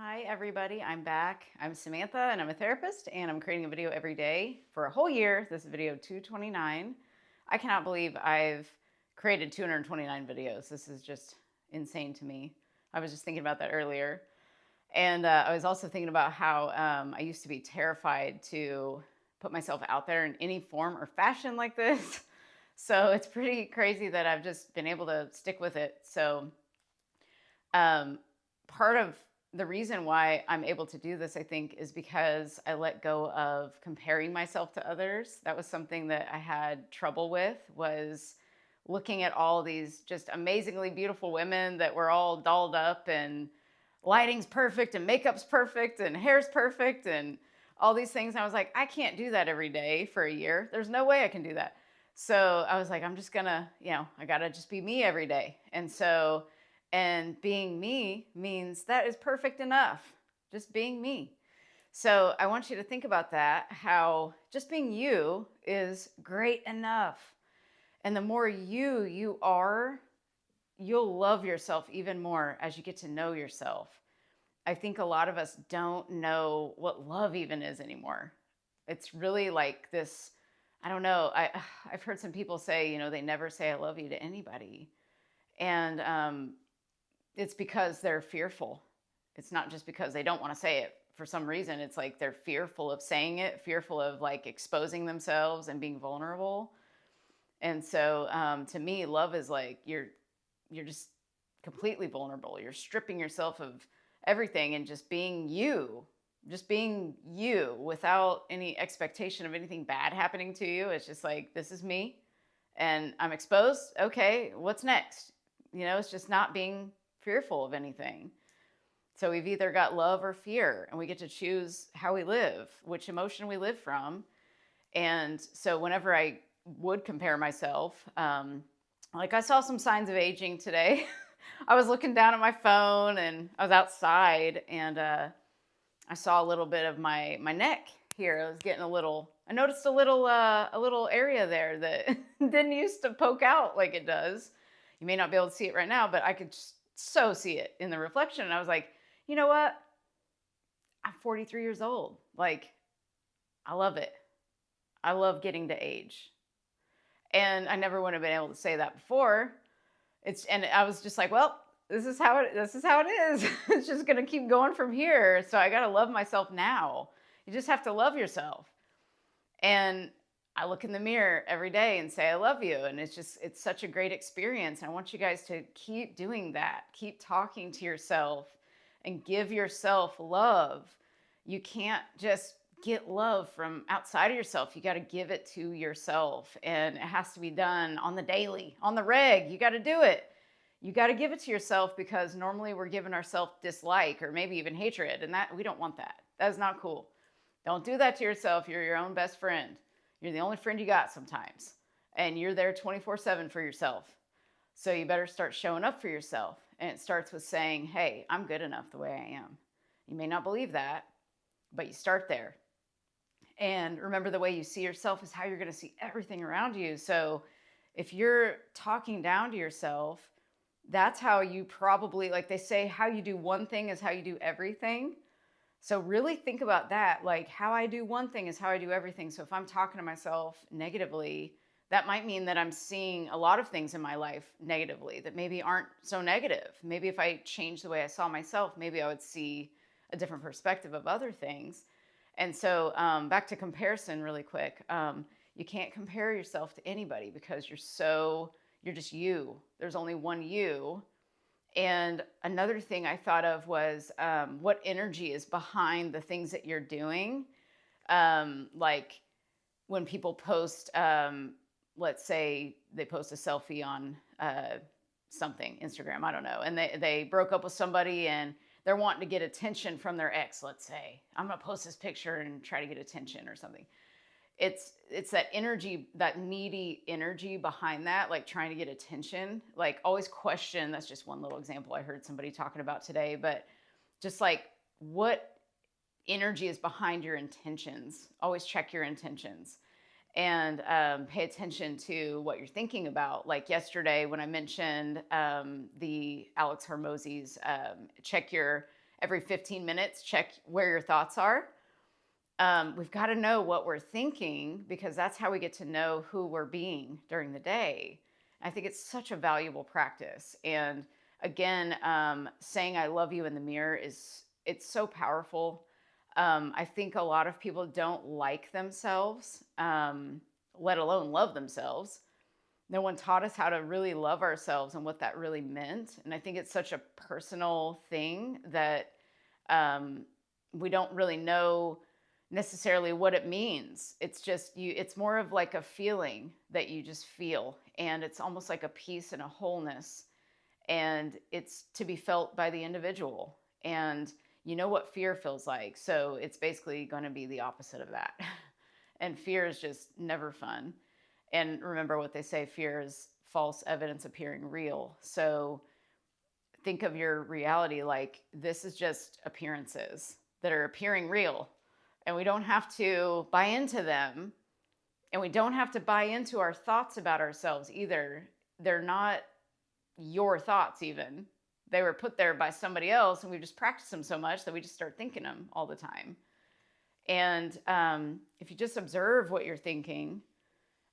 Hi everybody, I'm back. I'm Samantha and I'm a therapist and I'm creating a video every day for a whole year. This is video 229. I cannot believe I've created 229 videos. This is just insane to me. I was just thinking about that earlier. And I was also thinking about how I used to be terrified to put myself out there in any form or fashion like this. So it's pretty crazy that I've just been able to stick with it. So part of the reason why I'm able to do this, I think, is because I let go of comparing myself to others. That was something that I had trouble with, was looking at all these just amazingly beautiful women that were all dolled up and lighting's perfect and makeup's perfect and hair's perfect and all these things. And I was like, I can't do that every day for a year. There's no way I can do that. So I was like, I'm just gonna, I gotta just be me every day. And being me means that is perfect enough, just being me. So I want you to think about that, how just being you is great enough. And the more you are, you'll love yourself even more as you get to know yourself. I think a lot of us don't know what love even is anymore. It's really like this, I don't know. I've heard some people say, they never say I love you to anybody. And it's because they're fearful. It's not just because they don't want to say it for some reason. It's like they're fearful of saying it, fearful of like exposing themselves and being vulnerable. And so to me, love is like you're just completely vulnerable. You're stripping yourself of everything and just being you without any expectation of anything bad happening to you. It's just like, this is me and I'm exposed. Okay, what's next? It's just not being fearful of anything. So we've either got love or fear, and we get to choose how we live, which emotion we live from. And so whenever I would compare myself, like I saw some signs of aging today. I was looking down at my phone and I was outside and I saw a little bit of my neck here. I was getting I noticed a little area there that didn't used to poke out like it does. You may not be able to see it right now, but I could so see it in the reflection. And I was like, you know what? I'm 43 years old. Like, I love it. I love getting to age. And I never would have been able to say that before. And I was just like, well, this is how it is. It's just going to keep going from here. So I got to love myself now. You just have to love yourself. And I look in the mirror every day and say, I love you. And it's such a great experience. And I want you guys to keep doing that. Keep talking to yourself and give yourself love. You can't just get love from outside of yourself. You got to give it to yourself. And it has to be done on the daily, on the reg. You got to do it. You got to give it to yourself because normally we're giving ourselves dislike or maybe even hatred. And we don't want that. That is not cool. Don't do that to yourself. You're your own best friend. You're the only friend you got sometimes. And you're there 24/7 for yourself. So you better start showing up for yourself. And it starts with saying, hey, I'm good enough the way I am. You may not believe that, but you start there. And remember, the way you see yourself is how you're going to see everything around you. So if you're talking down to yourself, that's how you probably, like they say, how you do one thing is how you do everything. So really think about that. Like, how I do one thing is how I do everything. So if I'm talking to myself negatively, that might mean that I'm seeing a lot of things in my life negatively that maybe aren't so negative. Maybe if I change the way I saw myself, maybe I would see a different perspective of other things. And so back to comparison really quick. You can't compare yourself to anybody because you're just you. There's only one you. And another thing I thought of was what energy is behind the things that you're doing. Like when people post, let's say they post a selfie on something, Instagram, I don't know, and they broke up with somebody and they're wanting to get attention from their ex, let's say. I'm going to post this picture and try to get attention or something. It's that energy, that needy energy behind that, like trying to get attention. Like always question, that's just one little example I heard somebody talking about today, but just like what energy is behind your intentions. Always check your intentions and pay attention to what you're thinking about. Like yesterday when I mentioned the Alex Hormozi's check your every 15 minutes, check where your thoughts are. We've got to know what we're thinking, because that's how we get to know who we're being during the day. I think it's such a valuable practice. And again, saying I love you in the mirror it's so powerful. I think a lot of people don't like themselves, let alone love themselves. No one taught us how to really love ourselves and what that really meant. And I think it's such a personal thing that we don't really know necessarily what it means. It's just it's more of like a feeling that you just feel. And it's almost like a peace and a wholeness. And it's to be felt by the individual. And you know what fear feels like. So it's basically going to be the opposite of that. And fear is just never fun. And remember what they say, fear is false evidence appearing real. So think of your reality like this is just appearances that are appearing real. And we don't have to buy into them. And we don't have to buy into our thoughts about ourselves either. They're not your thoughts even. They were put there by somebody else, and we've just practiced them so much that we just start thinking them all the time. And if you just observe what you're thinking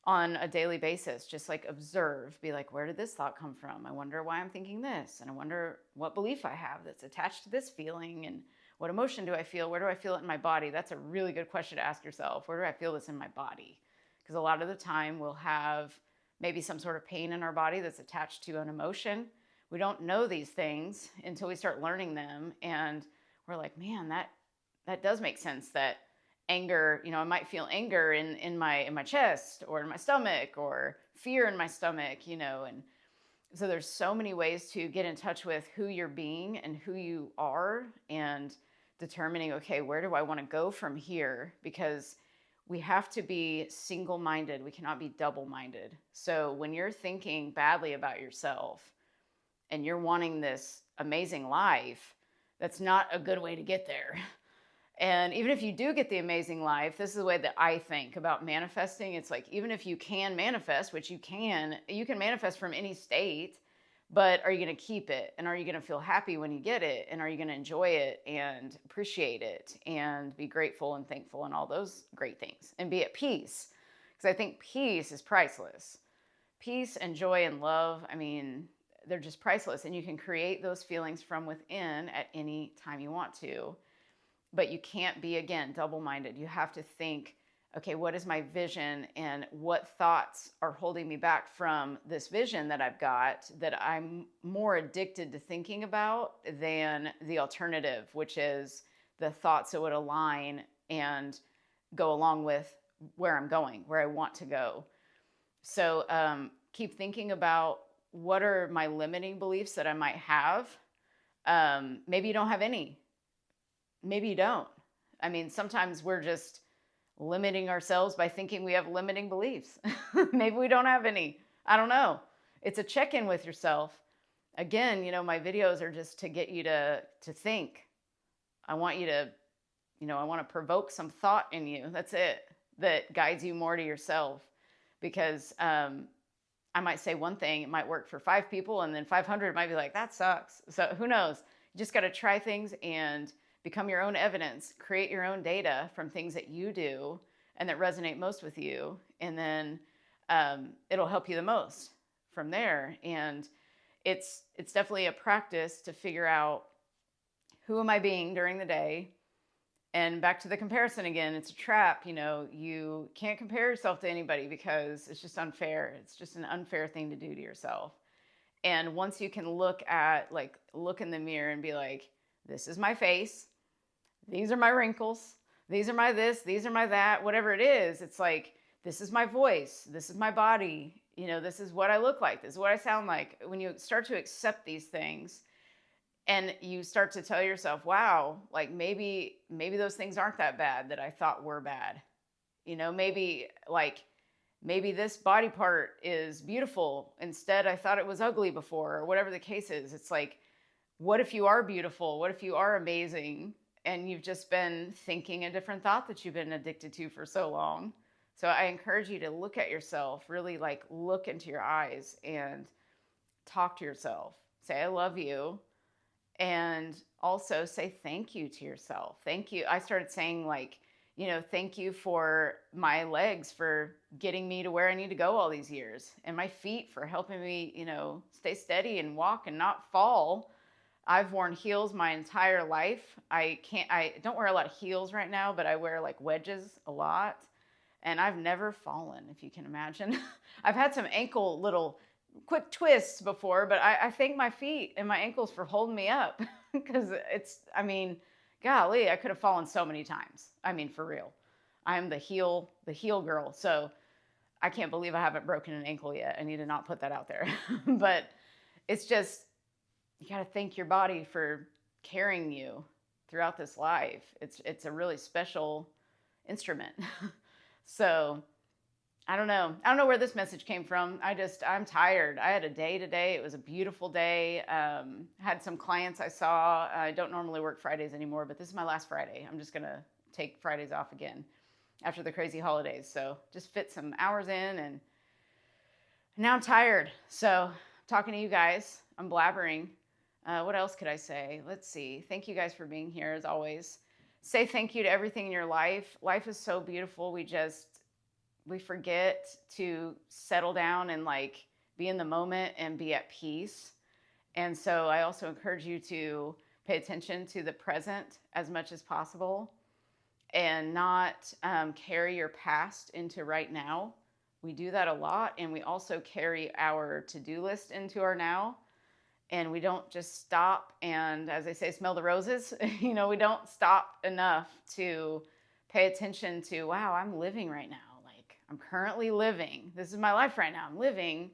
on a daily basis, just like observe, be like, where did this thought come from? I wonder why I'm thinking this. And I wonder what belief I have that's attached to this feeling. And what emotion do I feel? Where do I feel it in my body? That's a really good question to ask yourself. Where do I feel this in my body? Because a lot of the time we'll have maybe some sort of pain in our body that's attached to an emotion. We don't know these things until we start learning them. And we're like, man, that does make sense, that anger, I might feel anger in my chest or in my stomach, or fear in my stomach, and so there's so many ways to get in touch with who you're being and who you are, and determining, okay, where do I want to go from here? Because we have to be single-minded. We cannot be double-minded. So when you're thinking badly about yourself and you're wanting this amazing life, that's not a good way to get there. And even if you do get the amazing life, this is the way that I think about manifesting. It's like, even if you can manifest, which you can manifest from any state, but are you going to keep it? And are you going to feel happy when you get it? And are you going to enjoy it and appreciate it and be grateful and thankful and all those great things and be at peace? Because I think peace is priceless. Peace and joy and love, they're just priceless. And you can create those feelings from within at any time you want to. But you can't be, again, double-minded. You have to think, okay, what is my vision, and what thoughts are holding me back from this vision that I've got, that I'm more addicted to thinking about than the alternative, which is the thoughts that would align and go along with where I'm going, where I want to go. So keep thinking about, what are my limiting beliefs that I might have? Maybe you don't have any. Maybe you don't. Sometimes we're just limiting ourselves by thinking we have limiting beliefs. Maybe we don't have any. I don't know. It's a check-in with yourself. Again, my videos are just to get you to think. I want you to, I want to provoke some thought in you. That's it. That guides you more to yourself. Because I might say one thing, it might work for 5 people, and then 500 might be like, that sucks. So who knows? You just got to try things and become your own evidence, create your own data from things that you do and that resonate most with you. And then it'll help you the most from there. And it's definitely a practice to figure out, who am I being during the day? And back to the comparison again, it's a trap. You can't compare yourself to anybody, because it's just unfair. It's just an unfair thing to do to yourself. And once you can look in the mirror and be like, this is my face. These are my wrinkles. These are my this. These are my that. Whatever it is, it's like, this is my voice. This is my body. This is what I look like. This is what I sound like. When you start to accept these things, and you start to tell yourself, wow, like maybe those things aren't that bad that I thought were bad. Maybe this body part is beautiful. Instead, I thought it was ugly before, or whatever the case is. It's like, what if you are beautiful? What if you are amazing? And you've just been thinking a different thought that you've been addicted to for so long. So I encourage you to look at yourself, really look into your eyes and talk to yourself. Say, I love you. And also say thank you to yourself. Thank you. I started saying like, thank you for my legs for getting me to where I need to go all these years, and my feet for helping me, stay steady and walk and not fall. I've worn heels my entire life. I don't wear a lot of heels right now, but I wear like wedges a lot. And I've never fallen, if you can imagine. I've had some ankle little quick twists before, but I thank my feet and my ankles for holding me up because golly, I could have fallen so many times. I mean, for real. I'm the heel girl. So I can't believe I haven't broken an ankle yet. I need to not put that out there. But it's just, you got to thank your body for carrying you throughout this life. It's a really special instrument. So I don't know. I don't know where this message came from. I'm tired. I had a day today. It was a beautiful day. Had some clients I saw. I don't normally work Fridays anymore, but this is my last Friday. I'm just going to take Fridays off again after the crazy holidays. So just fit some hours in, and now I'm tired. So talking to you guys, I'm blabbering. What else could I say? Let's see. Thank you guys for being here as always. Say thank you to everything in your life. Life is so beautiful. We forget to settle down and like be in the moment and be at peace. And so I also encourage you to pay attention to the present as much as possible and not carry your past into right now. We do that a lot, and we also carry our to-do list into our now. And we don't just stop and, as they say, smell the roses. We don't stop enough to pay attention to, wow, I'm living right now. Like, I'm currently living. This is my life right now. I'm living.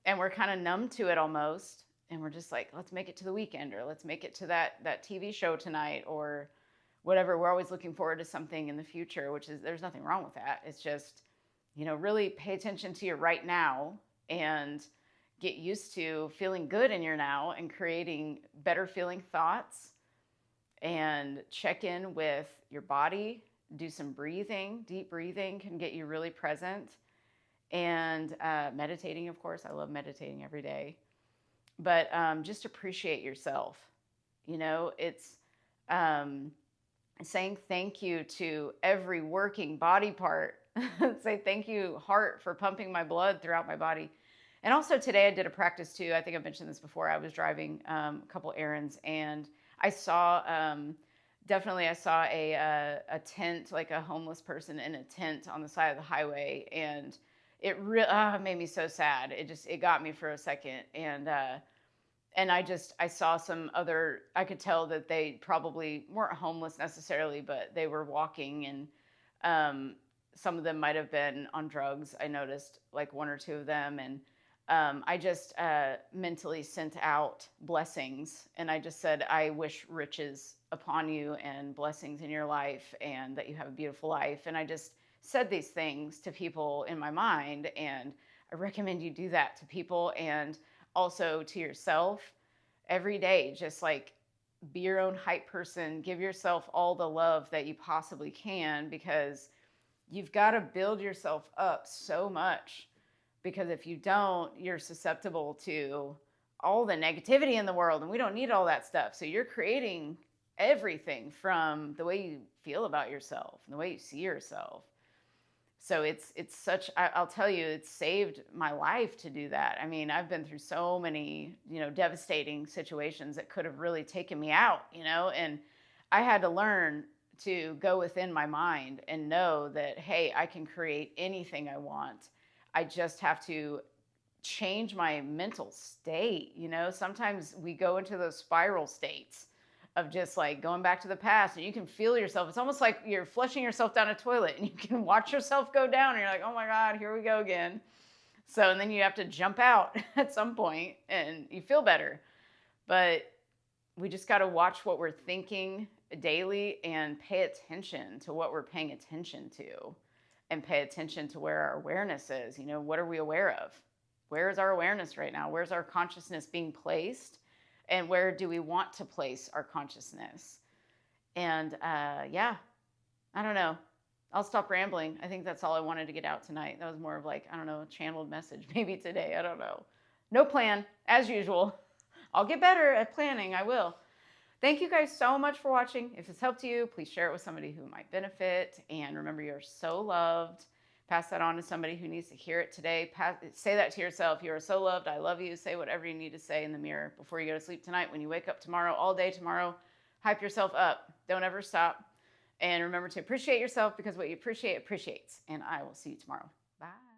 And we're kind of numb to it almost. And we're just like, let's make it to the weekend, or let's make it to that TV show tonight, or whatever. We're always looking forward to something in the future, there's nothing wrong with that. It's just, really pay attention to your right now and get used to feeling good in your now and creating better feeling thoughts, and check in with your body. Do some breathing. Deep breathing can get you really present. And meditating, of course. I love meditating every day. But just appreciate yourself. It's saying thank you to every working body part. Say thank you, heart, for pumping my blood throughout my body. And also today I did a practice too. I think I mentioned this before. I was driving a couple errands, and I saw a tent, like a homeless person in a tent on the side of the highway, and it really made me so sad. It got me for a second, and I saw some other. I could tell that they probably weren't homeless necessarily, but they were walking, and some of them might have been on drugs. I noticed like one or two of them, and I just mentally sent out blessings, and I just said, I wish riches upon you and blessings in your life, and that you have a beautiful life. And I just said these things to people in my mind, and I recommend you do that to people and also to yourself every day. Just like be your own hype person, give yourself all the love that you possibly can, because you've got to build yourself up so much. Because if you don't, you're susceptible to all the negativity in the world, and we don't need all that stuff. So you're creating everything from the way you feel about yourself and the way you see yourself. So I'll tell you, it's saved my life to do that. I mean, I've been through so many, devastating situations that could have really taken me out, and I had to learn to go within my mind and know that, hey, I can create anything I want. I just have to change my mental state. Sometimes we go into those spiral states of just like going back to the past, and you can feel yourself. It's almost like you're flushing yourself down a toilet, and you can watch yourself go down, and you're like, oh my God, here we go again. So, and then you have to jump out at some point and you feel better. But we just got to watch what we're thinking daily and pay attention to what we're paying attention to. And pay attention to where our awareness is. What are we aware of? Where is our awareness right now? Where's our consciousness being placed? And where do we want to place our consciousness? And I don't know. I'll stop rambling. I think that's all I wanted to get out tonight. That was more of like, I don't know, a channeled message maybe today. I don't know. No plan, as usual. I'll get better at planning. I will. Thank you guys so much for watching. If it's helped you, please share it with somebody who might benefit. And remember, you're so loved. Pass that on to somebody who needs to hear it today. Say that to yourself. You are so loved. I love you. Say whatever you need to say in the mirror before you go to sleep tonight. When you wake up tomorrow, all day tomorrow, hype yourself up. Don't ever stop. And remember to appreciate yourself, because what you appreciate appreciates. And I will see you tomorrow. Bye.